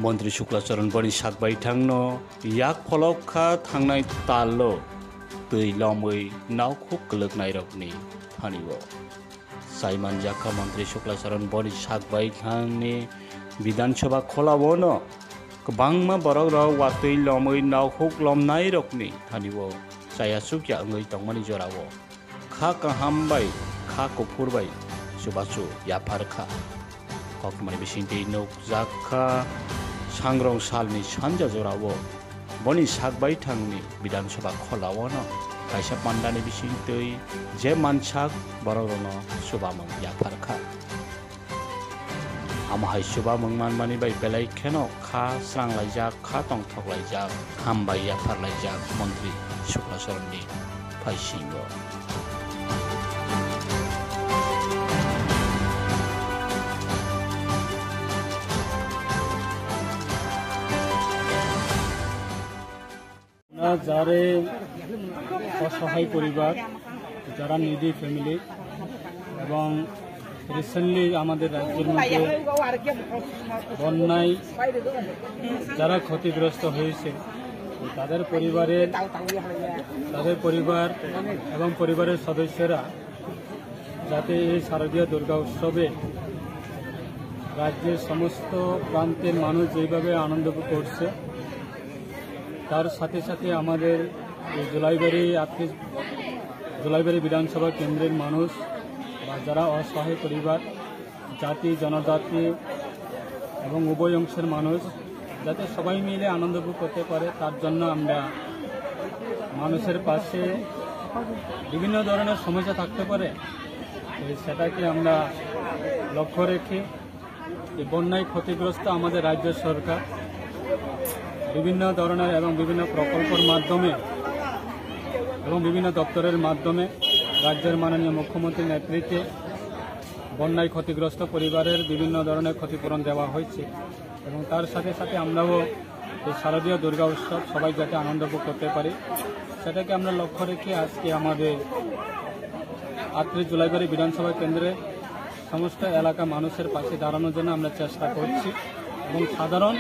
मन्त्री शुक्लाचरण बनि साकबाय थांनो याक फलखा थांनाय तालो दै लमै नावखौ गोलोगनाय रकनि थानिव साइमान जाखा मन्त्री शुक्लाचरण बनि साकबाय थांनि विधानसभा खोलावनो गोबांमा बरक राव वातै लमै नावखौ लमनाय रकनि थानिव जायासुक याङै दंमानि जराव खा काहामबाय खा कुफुरबाय सुबासु याफारखा हकमानि बिसिंति नोक जाखा सांग्रं सालनि सानजा जराव बनि साकबाय थांनि विधानसभा खोलावनो कायसा पान्डानि बिसिंतै जे मानसाक बरगनो सुबामं याफारखा आमहाय सुबामं मानमानि बाय बेलाय खेनो खा स्रांलायजाक खा तंथकलायजाक हामबाय याफारलायजाक मन्त्री शुक्लाचरणनि फायसिंगो যারে অসহায় পরিবার যারা নিডি ফ্যামিলি এবং রিসেন্টলি আমাদের রাজ্যের মধ্যে বন্যায় যারা ক্ষতিগ্রস্ত হয়েছে তাদের পরিবার এবং পরিবারের সদস্যরা যাতে এই শারদীয় দুর্গা উৎসবে রাজ্যের সমস্ত প্রান্তের মানুষ যেভাবে আনন্দ করছে তার সাথে সাথে আমাদের জুলাইবাড়ি বিধানসভা কেন্দ্রের মানুষ বা যারা অসহায় পরিবার জাতি জনজাতি এবং উভয় অংশের মানুষ যাতে সবাই মিলে আনন্দ উপভোগ করতে পারে তার জন্য আমরা মানুষের পাশে বিভিন্ন ধরনের সমস্যা থাকতে পারে সেটাকে আমরা লক্ষ্য রেখে বন্যায় ক্ষতিগ্রস্ত আমাদের রাজ্য সরকার বিভিন্ন ধরনের এবং বিভিন্ন প্রকল্পের মাধ্যমে এবং বিভিন্ন দপ্তরের মাধ্যমে রাজ্যের মাননীয় মুখ্যমন্ত্রীর নেতৃত্বে বন্যায় ক্ষতিগ্রস্ত পরিবারের বিভিন্ন ধরনের ক্ষতিপূরণ দেওয়া হয়েছে এবং তার সাথে সাথে আমরাও এই শারদীয় দুর্গা উৎসব সবাই যাতে আনন্দ উপভোগ করতে পারি সেটাকে আমরা লক্ষ্য রেখে আজকে আমাদের 38 জুলাইবাড়ি বিধানসভা কেন্দ্রে সমস্ত এলাকা মানুষের পাশে দাঁড়ানোর জন্য আমরা চেষ্টা করছি এবং সাধারণ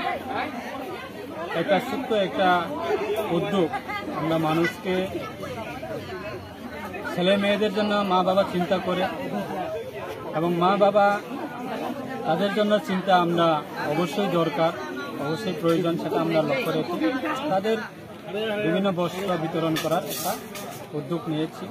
একটা ছোট্ট একটা উদ্যোগ আমরা মানুষকে ছেলে মেয়েদের জন্য মা বাবা চিন্তা করে এবং মা বাবা তাদের জন্য চিন্তা আমরা অবশ্যই দরকার অবশ্যই প্রয়োজন সেটা আমরা লক্ষ্য রেখে তাদের বিভিন্ন বস্ত্র বিতরণ করার একটা উদ্যোগ নিয়েছি।